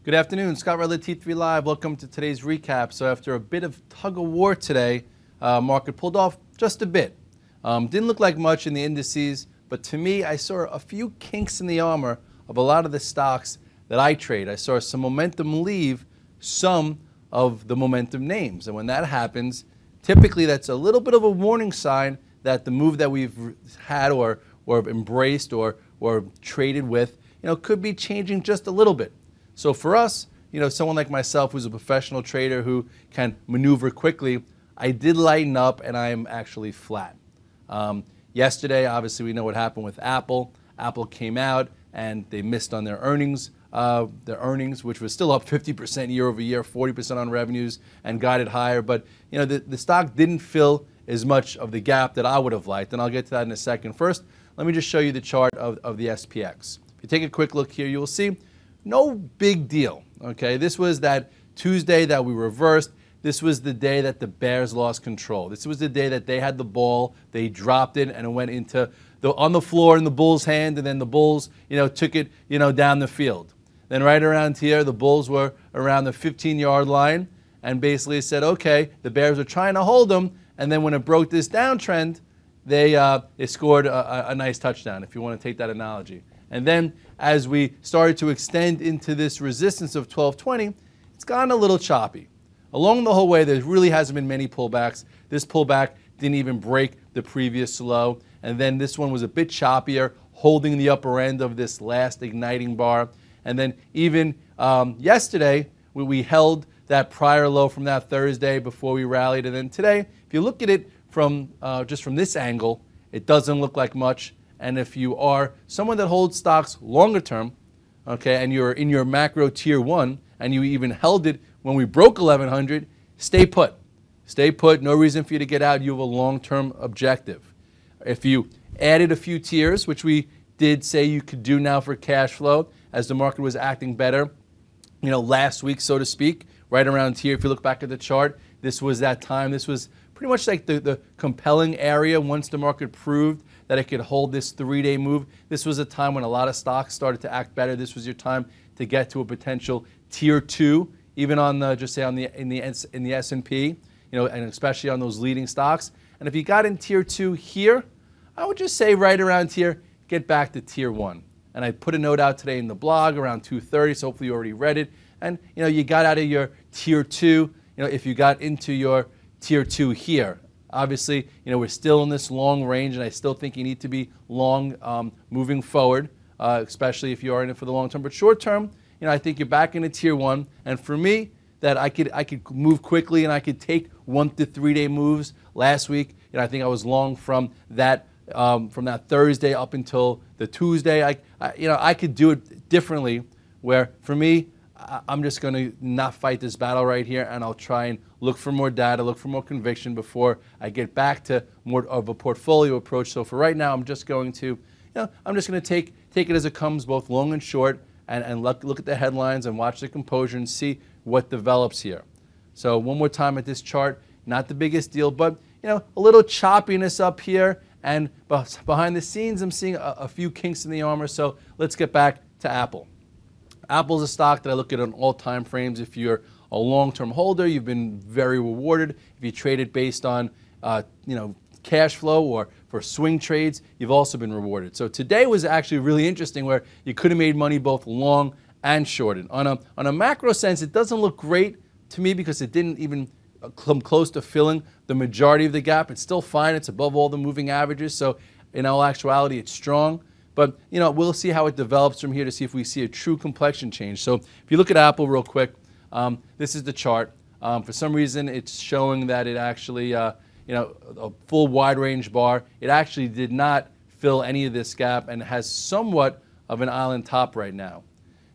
Good afternoon, Scott Redler, T3 Live. Welcome to today's recap. So after a bit of tug of war today, market pulled off just a bit. Didn't look like much in the indices, but to me, I saw a few kinks in the armor of a lot of the stocks that I trade. I saw some momentum leave some of the momentum names. And when that happens, typically that's a little bit of a warning sign that the move that we've had or embraced or traded with, could be changing just a little bit. So for us, someone like myself who's a professional trader who can maneuver quickly, I did lighten up and I'm actually flat. Yesterday, obviously, we know what happened with Apple. Apple came out and they missed on their earnings, which was still up 50% year over year, 40% on revenues, and guided higher. But the stock didn't fill as much of the gap that I would have liked, and I'll get to that in a second. First, let me just show you the chart of the SPX. If you take a quick look here, you will see no big deal. Okay, this was that Tuesday that we reversed. This was the day that the Bears lost control. This was the day that they had the ball, they dropped it, and it went into on the floor in the Bulls' hand, and then the Bulls, took it, down the field. Then right around here, the Bulls were around the 15-yard line, and basically said, okay, the Bears were trying to hold them, and then when it broke this downtrend, they scored a nice touchdown, if you want to take that analogy. And then as we started to extend into this resistance of 1220, it's gone a little choppy. Along the whole way, there really hasn't been many pullbacks. This pullback didn't even break the previous low. And then this one was a bit choppier, holding the upper end of this last igniting bar. And then even yesterday, we held that prior low from that Thursday before we rallied. And then today, if you look at it from just from this angle, it doesn't look like much. And if you are someone that holds stocks longer term, okay, and you're in your macro tier 1, and you even held it when we broke 1100, stay put. Stay put. No reason for you to get out. You have a long-term objective. If you added a few tiers, which we did say you could do now for cash flow, as the market was acting better, last week, so to speak, right around here, if you look back at the chart, this was that time. This was pretty much like the compelling area once the market proved that it could hold this 3-day move. This was a time when a lot of stocks started to act better. This was your time to get to a potential tier 2, even on the in the S&P, and especially on those leading stocks. And if you got in tier 2 here, I would just say right around here, get back to tier 1. And I put a note out today in the blog around 2:30, so hopefully you already read it. And you got out of your tier 2, if you got into your tier 2 here. Obviously, we're still in this long range, and I still think you need to be long moving forward, especially if you are in it for the long term. But short term, I think you're back into tier 1. And for me, that I could move quickly and I could take 1 to 3 day moves. Last week, I think I was long from that Thursday up until the Tuesday. I could do it differently. Where for me, I'm just going to not fight this battle right here, and I'll try and look for more data, look for more conviction before I get back to more of a portfolio approach. So for right now, I'm just going to, take it as it comes, both long and short, and look at the headlines and watch the composure and see what develops here. So one more time at this chart, not the biggest deal, but a little choppiness up here, and behind the scenes, I'm seeing a few kinks in the armor. So let's get back to Apple. Apple's a stock that I look at on all time frames. If you're a long-term holder, you've been very rewarded. If you trade it based on cash flow or for swing trades, you've also been rewarded. So today was actually really interesting, where you could have made money both long and shorted. On a macro sense, it doesn't look great to me because it didn't even come close to filling the majority of the gap. It's still fine. It's above all the moving averages. So in all actuality, it's strong. But we'll see how it develops from here to see if we see a true complexion change. So if you look at Apple real quick, this is the chart. For some reason, it's showing that it actually, a full wide range bar. It actually did not fill any of this gap and has somewhat of an island top right now.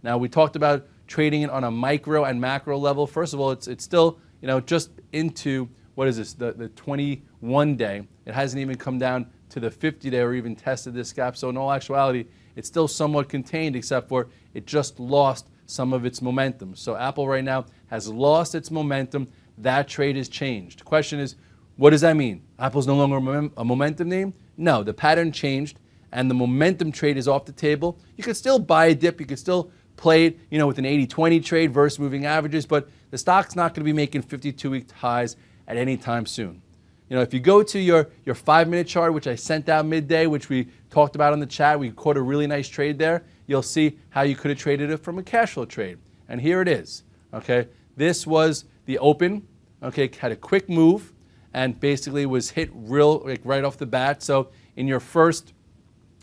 Now, we talked about trading it on a micro and macro level. First of all, it's still just into, what is this, the 21 day. It hasn't even come down to the 50-day or even tested this gap. So in all actuality, it's still somewhat contained, except for it just lost some of its momentum. So Apple right now has lost its momentum. That trade has changed. The question is, what does that mean? Apple's no longer a momentum name? No, the pattern changed, and the momentum trade is off the table. You could still buy a dip. You could still play it, with an 80-20 trade versus moving averages, but the stock's not going to be making 52-week highs at any time soon. If you go to your 5-minute chart, which I sent out midday, which we talked about in the chat, we caught a really nice trade there. You'll see how you could have traded it from a cash flow trade. And here it is. Okay, this was the open. Okay, had a quick move and basically was hit right off the bat. So in your first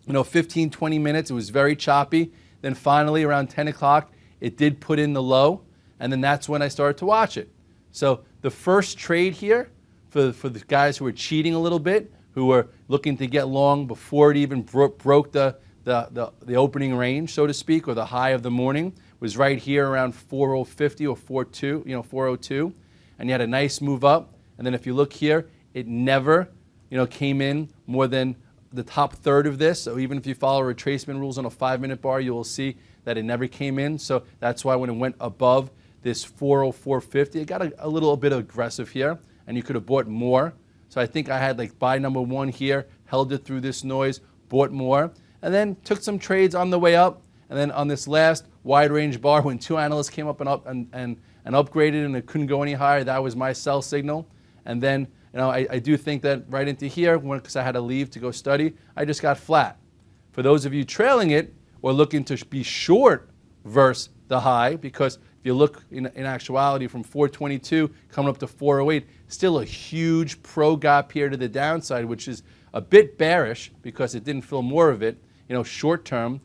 15, 20 minutes, it was very choppy. Then finally around 10 o'clock, it did put in the low. And then that's when I started to watch it. So the first trade here for the guys who were cheating a little bit, who were looking to get long before it even broke the opening range, so to speak, or the high of the morning, was right here around 4050 or 402. And you had a nice move up. And then if you look here, it never came in more than the top third of this. So even if you follow retracement rules on a 5-minute bar, you will see that it never came in. So that's why when it went above this 404.50, it got a little bit aggressive here, and you could have bought more. So I think I had like buy number 1 here, held it through this noise, bought more, and then took some trades on the way up. And then on this last wide range bar, when 2 analysts came up and upgraded and it couldn't go any higher, that was my sell signal. And then I do think that right into here, because I had to leave to go study, I just got flat. For those of you trailing it or looking to be short versus the high, because if you look in actuality from 422 coming up to 408, still a huge pro gap here to the downside, which is a bit bearish because it didn't fill more of it, short term.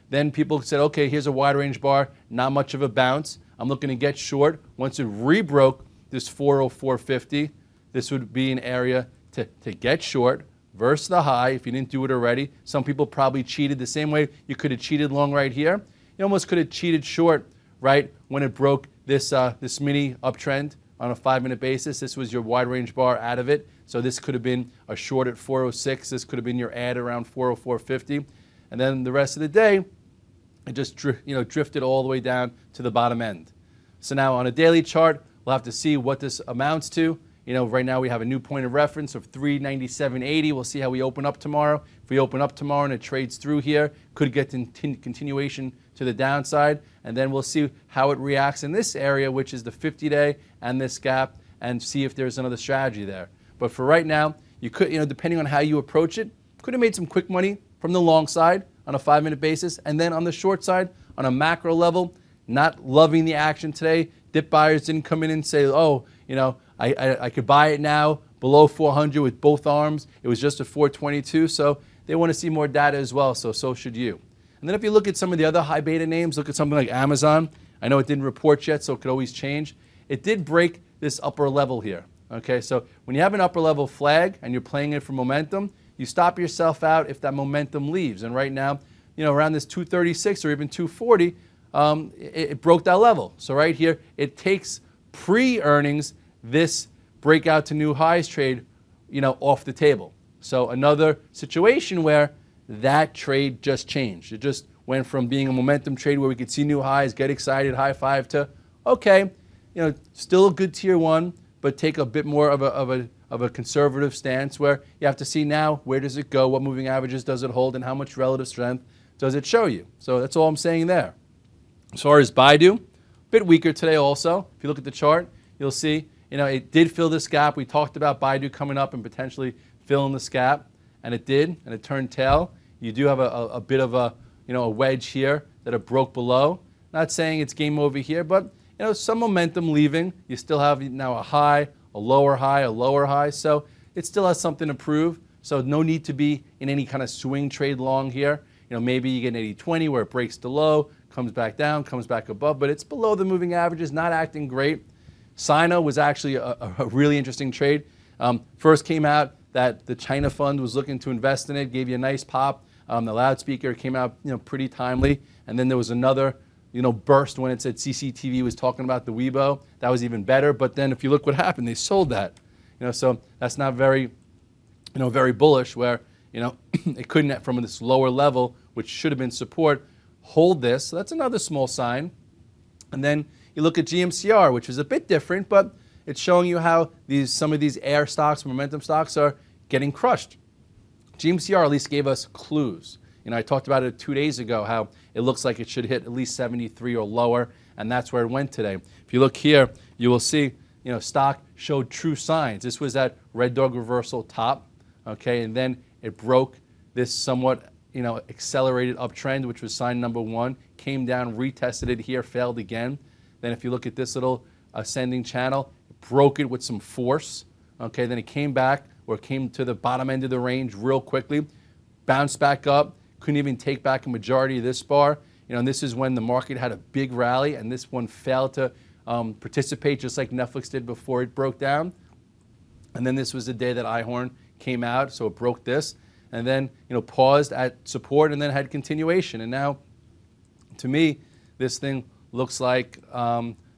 Then people said, okay, here's a wide range bar, not much of a bounce. I'm looking to get short. Once it rebroke this 404.50, this would be an area to get short versus the high if you didn't do it already. Some people probably cheated the same way you could have cheated long right here. You almost could have cheated short right when it broke this mini uptrend on a 5-minute basis. This was your wide range bar out of it. So this could have been a short at 406. This could have been your add around 404.50. And then the rest of the day, it just drifted all the way down to the bottom end. So now on a daily chart, we'll have to see what this amounts to. Right now we have a new point of reference of 397.80. We'll see how we open up tomorrow. If we open up tomorrow and it trades through here, could get continuation to the downside. And then we'll see how it reacts in this area, which is the 50-day and this gap, and see if there's another strategy there. But for right now, you could, depending on how you approach it, could have made some quick money from the long side on a 5-minute basis. And then on the short side, on a macro level, not loving the action today. Dip buyers didn't come in and say, oh, I could buy it now below 400 with both arms. It was just at 422, so they want to see more data as well, so should you. And then if you look at some of the other high beta names, look at something like Amazon. I know it didn't report yet, so it could always change. It did break this upper level here. Okay, so when you have an upper level flag and you're playing it for momentum, you stop yourself out if that momentum leaves. And right now, around this 236 or even 240, it broke that level. So right here, it takes pre-earnings this breakout to new highs trade, off the table. So another situation where that trade just changed. It just went from being a momentum trade where we could see new highs, get excited, high five, to okay, still a good tier 1, but take a bit more of a conservative stance where you have to see now where does it go, what moving averages does it hold, and how much relative strength does it show you. So that's all I'm saying there. As far as Baidu, a bit weaker today also. If you look at the chart, you'll see it did fill this gap. We talked about Baidu coming up and potentially filling this gap, and it did, and it turned tail. You do have a bit of a wedge here that it broke below. Not saying it's game over here, but some momentum leaving. You still have now a high, a lower high, a lower high, so it still has something to prove. So no need to be in any kind of swing trade long here. Maybe you get an 80-20 where it breaks the low, comes back down, comes back above, but it's below the moving averages, not acting great. Sino was actually a really interesting trade. First came out that the China fund was looking to invest in it, gave you a nice pop. The loudspeaker came out pretty timely. And then there was another burst when it said CCTV was talking about the Weibo. That was even better. But then if you look what happened, they sold that. So that's not very, very bullish where, it couldn't from this lower level, which should have been support, hold this. So that's another small sign. And then you look at GMCR, which is a bit different, but it's showing you how some of these air stocks, momentum stocks, are getting crushed. GMCR at least gave us clues. I talked about it 2 days ago, how it looks like it should hit at least 73 or lower, and that's where it went today. If you look here, you will see, stock showed true signs. This was that red dog reversal top, okay, and then it broke this somewhat, accelerated uptrend, which was sign number one, came down, retested it here, failed again. Then if you look at this little ascending channel, it broke it with some force, okay, then it came back, or came to the bottom end of the range real quickly, bounced back up, couldn't even take back a majority of this bar, and this is when the market had a big rally, and this one failed to participate just like Netflix did before it broke down. And then this was the day that iHorn came out, so it broke this, and then paused at support and then had continuation. And now, to me, this thing looks like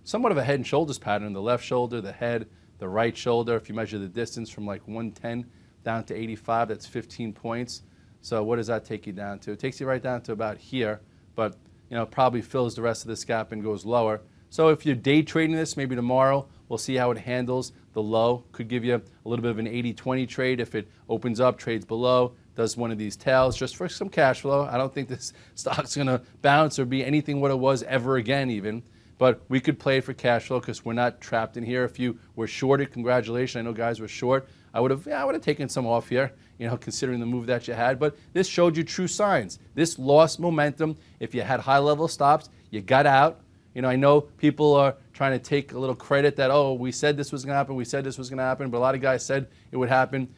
somewhat of a head and shoulders pattern. The left shoulder, the head, the right shoulder. If you measure the distance from like 110 down to 85, that's 15 points. So what does that take you down to? It takes you right down to about here, but it probably fills the rest of this gap and goes lower. So if you're day trading this, maybe tomorrow, we'll see how it handles the low. Could give you a little bit of an 80-20 trade if it opens up, trades below, does one of these tails just for some cash flow. I don't think this stock's going to bounce or be anything what it was ever again even. But we could play it for cash flow because we're not trapped in here. If you were shorted, congratulations. I know guys were short. I would have taken some off here, considering the move that you had. But this showed you true signs. This lost momentum. If you had high-level stops, you got out. I know people are trying to take a little credit that, oh, we said this was going to happen, we said this was going to happen, but a lot of guys said it would happen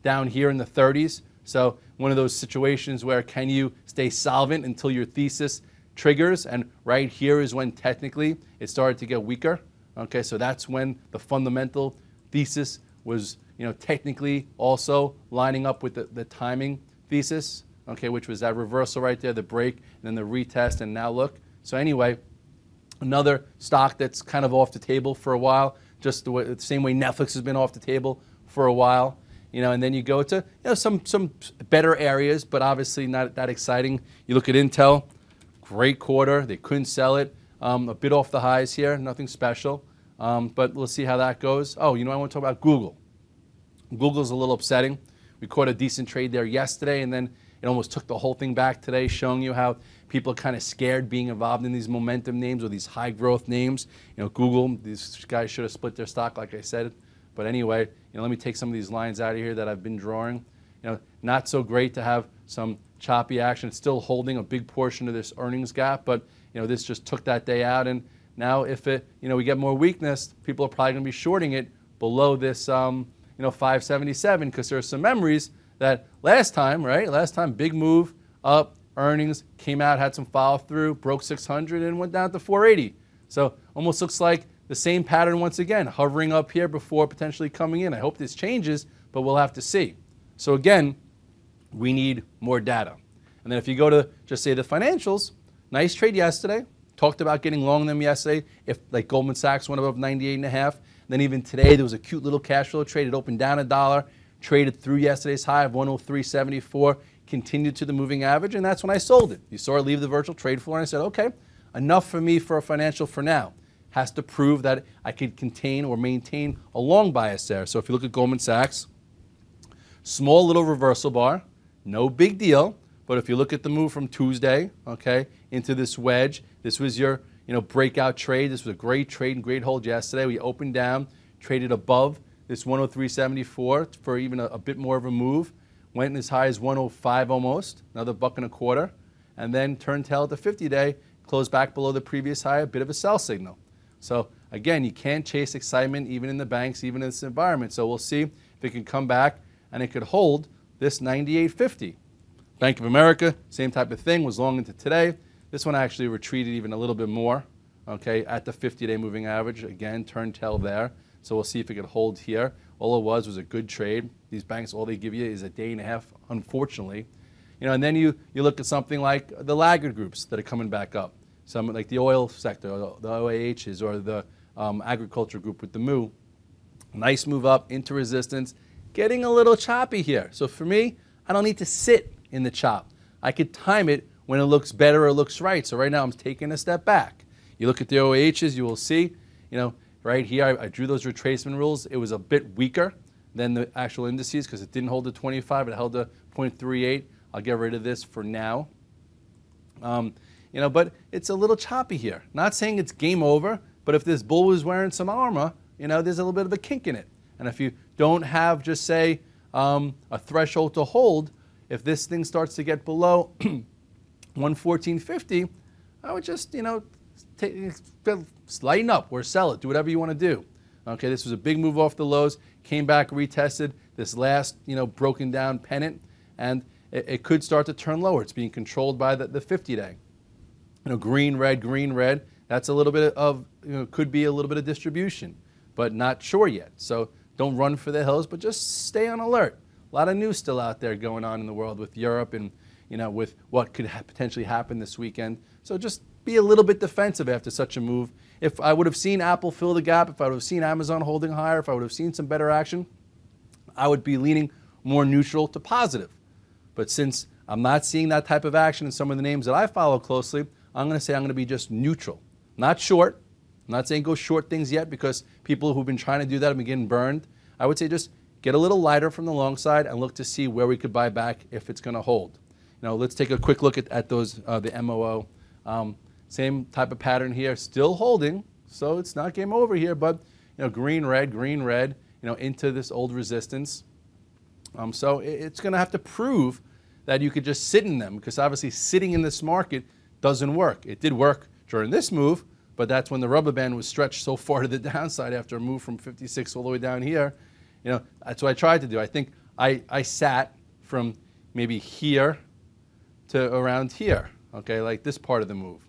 down here in the 30s. So one of those situations where can you stay solvent until your thesis triggers, and right here is when technically it started to get weaker. Okay, so that's when the fundamental thesis was, technically also lining up with the timing thesis, okay, which was that reversal right there, the break, and then the retest, and now look. So anyway, another stock that's kind of off the table for a while, just the same way Netflix has been off the table for a while. And then you go to some better areas, but obviously not that exciting. You look at Intel, great quarter. They couldn't sell it. A bit off the highs here, nothing special. But we'll see how that goes. Oh, I want to talk about Google. Google's a little upsetting. We caught a decent trade there yesterday, and then it almost took the whole thing back today, showing you how people are kind of scared being involved in these momentum names or these high growth names. Google, these guys should have split their stock, like I said. But anyway, let me take some of these lines out of here that I've been drawing. Not so great to have some choppy action. It's still holding a big portion of this earnings gap, but this just took that day out. And now if it, we get more weakness, people are probably going to be shorting it below this, 577, because there's some memories that last time, big move up, earnings came out, had some follow through, broke 600 and went down to 480. So almost looks like the same pattern once again, hovering up here before potentially coming in. I hope this changes, but we'll have to see. So again, we need more data. And then if you go to just say the financials, nice trade yesterday. Talked about getting long them yesterday. If like Goldman Sachs went above 98.5, then even today there was a cute little cash flow trade. It opened down $1, traded through yesterday's high of 103.74, continued to the moving average, and that's when I sold it. You saw it leave the virtual trade floor, and I said, okay, enough for me for a financial for now. Has to prove that I could contain or maintain a long bias there. So if you look at Goldman Sachs, small little reversal bar, no big deal. But if you look at the move from Tuesday, okay, into this wedge, this was your breakout trade. This was a great trade and great hold yesterday. We opened down, traded above this 103.74 for even a bit more of a move. Went as high as 105 almost, another $1.25, and then turned tail at the 50-day, closed back below the previous high, a bit of a sell signal. So again, you can't chase excitement even in the banks, even in this environment. So we'll see if it can come back and it could hold this 98.50. Bank of America, same type of thing, was long into today. This one actually retreated even a little bit more, okay, at the 50-day moving average. Again, turned tail there. So we'll see if it could hold here. All it was a good trade. These banks, all they give you is a day and a half, unfortunately. And then you look at something like the laggard groups that are coming back up. Some like the oil sector, or the OAHs, or the agriculture group with the MOO. Nice move up into resistance, getting a little choppy here. So for me, I don't need to sit in the chop. I could time it when it looks better or looks right. So right now I'm taking a step back. You look at the OAHs, you will see, right here I drew those retracement rules. It was a bit weaker than the actual indices because it didn't hold the 25, it held the 0.38. I'll get rid of this for now. But it's a little choppy here. Not saying it's game over, but if this bull was wearing some armor, there's a little bit of a kink in it. And if you don't have, just say, a threshold to hold, if this thing starts to get below 114.50, I would just, lighten up or sell it. Do whatever you want to do. Okay, this was a big move off the lows, came back, retested this last, broken down pennant, and it could start to turn lower. It's being controlled by the 50-day. Green, red. That's a little bit of, could be a little bit of distribution, but not sure yet. So don't run for the hills, but just stay on alert. A lot of news still out there going on in the world with Europe and, with what could potentially happen this weekend. So just be a little bit defensive after such a move. If I would have seen Apple fill the gap, if I would have seen Amazon holding higher, if I would have seen some better action, I would be leaning more neutral to positive. But since I'm not seeing that type of action in some of the names that I follow closely, I'm going to say I'm going to be just neutral. Not short. I'm not saying go short things yet because people who've been trying to do that have been getting burned. I would say just get a little lighter from the long side and look to see where we could buy back if it's going to hold. Let's take a quick look at those, the MOO. Same type of pattern here, still holding, so it's not game over here, but green, red, into this old resistance. So it's going to have to prove that you could just sit in them, because obviously sitting in this market doesn't work. It did work during this move, but that's when the rubber band was stretched so far to the downside after a move from 56 all the way down here. That's what I tried to do. I think I sat from maybe here to around here, okay, like this part of the move.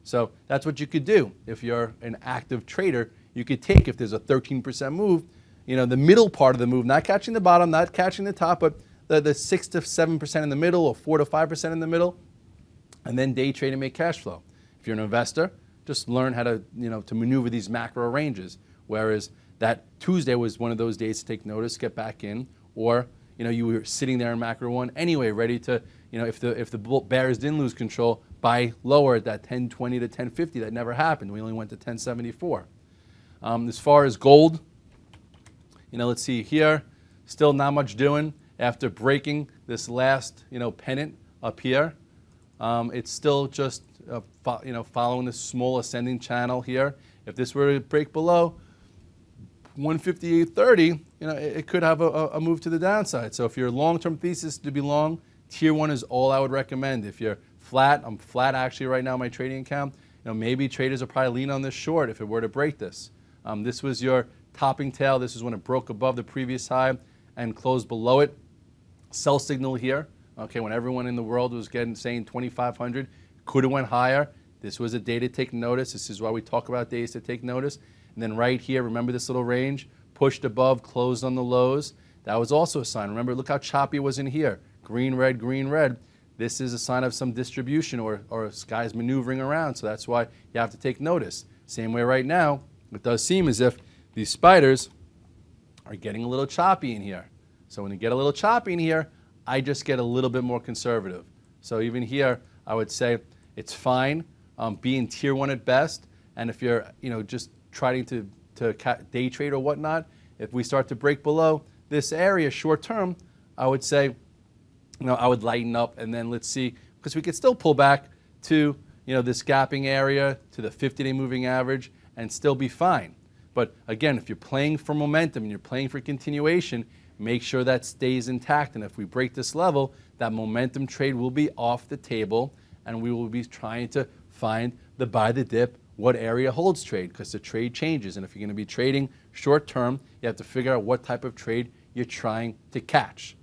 So that's what you could do. If you're an active trader, you could take, if there's a 13% move, the middle part of the move, not catching the bottom, not catching the top, but the 6 to 7% in the middle or 4 to 5% in the middle, and then day trade and make cash flow. If you're an investor, just learn how to, to maneuver these macro ranges. Whereas that Tuesday was one of those days to take notice, get back in, or you were sitting there in macro one anyway, ready to, if the bears didn't lose control, buy lower at that 1020 to 1050. That never happened. We only went to 1074. As far as gold, let's see here, still not much doing after breaking this last, pennant up here. It's still just, following this small ascending channel here. If this were to break below 158.30, it could have a move to the downside. So if your long-term thesis to be long, tier 1 is all I would recommend. If you're flat, I'm flat actually right now in my trading account. Maybe traders will probably lean on this short if it were to break this. This was your topping tail. This is when it broke above the previous high and closed below it. Sell signal here. Okay, when everyone in the world was saying 2,500, could have went higher. This was a day to take notice. This is why we talk about days to take notice. And then right here, remember this little range? Pushed above, closed on the lows. That was also a sign. Remember, look how choppy it was in here. Green, red. This is a sign of some distribution or guys maneuvering around. So that's why you have to take notice. Same way right now, it does seem as if these spiders are getting a little choppy in here. So when you get a little choppy in here, I just get a little bit more conservative. So even here, I would say it's fine. Be in tier 1 at best. And if you're just trying to day trade or whatnot, if we start to break below this area short term, I would say, I would lighten up, and then let's see, because we could still pull back to, this gapping area, to the 50-day moving average, and still be fine. But again, if you're playing for momentum and you're playing for continuation, make sure that stays intact. And if we break this level, that momentum trade will be off the table, and we will be trying to find the buy the dip, what area holds trade, because the trade changes. And if you're going to be trading short term, you have to figure out what type of trade you're trying to catch.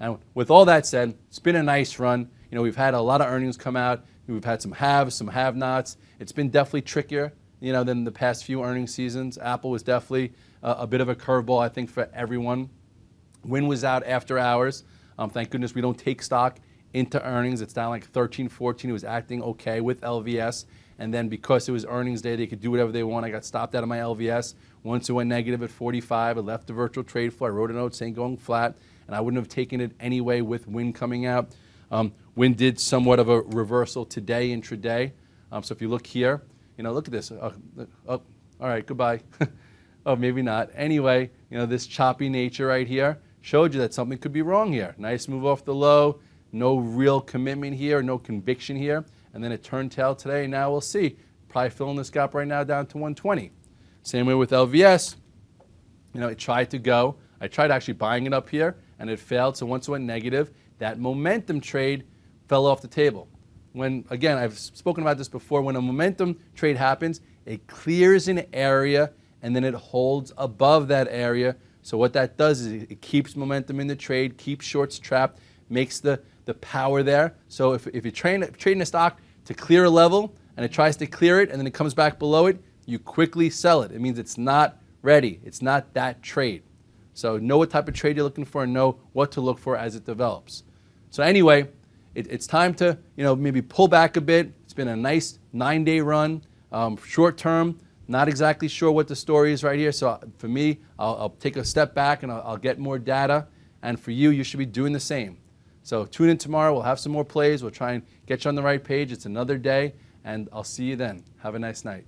And with all that said, it's been a nice run. We've had a lot of earnings come out. We've had some haves, some have-nots. It's been definitely trickier, than the past few earnings seasons. Apple was definitely a bit of a curveball, I think, for everyone. Win was out after hours. Thank goodness we don't take stock into earnings. It's down like 13, 14. It was acting okay with LVS. And then because it was earnings day, they could do whatever they want. I got stopped out of my LVS. Once it went negative at 45, I left the virtual trade floor. I wrote a note saying going flat, and I wouldn't have taken it anyway with Win coming out. Win did somewhat of a reversal today, intraday. So if you look here, look at this. All right, goodbye. Oh, maybe not. Anyway, this choppy nature right here showed you that something could be wrong here. Nice move off the low, no real commitment here, no conviction here, and then it turned tail today. Now we'll see. Probably filling this gap right now down to 120. Same way with LVS. It tried to go. I tried actually buying it up here, and it failed. So once it went negative, that momentum trade fell off the table. When, again, I've spoken about this before, when a momentum trade happens, it clears an area, and then it holds above that area. So what that does is it keeps momentum in the trade, keeps shorts trapped, makes the power there. So if you're trading a stock to clear a level, and it tries to clear it, and then it comes back below it, you quickly sell it. It means it's not ready. It's not that trade. So know what type of trade you're looking for and know what to look for as it develops. So anyway, it's time to maybe pull back a bit. It's been a nice 9-day run. Short term, not exactly sure what the story is right here. So for me, I'll take a step back and I'll get more data. And for you, you should be doing the same. So tune in tomorrow. We'll have some more plays. We'll try and get you on the right page. It's another day. And I'll see you then. Have a nice night.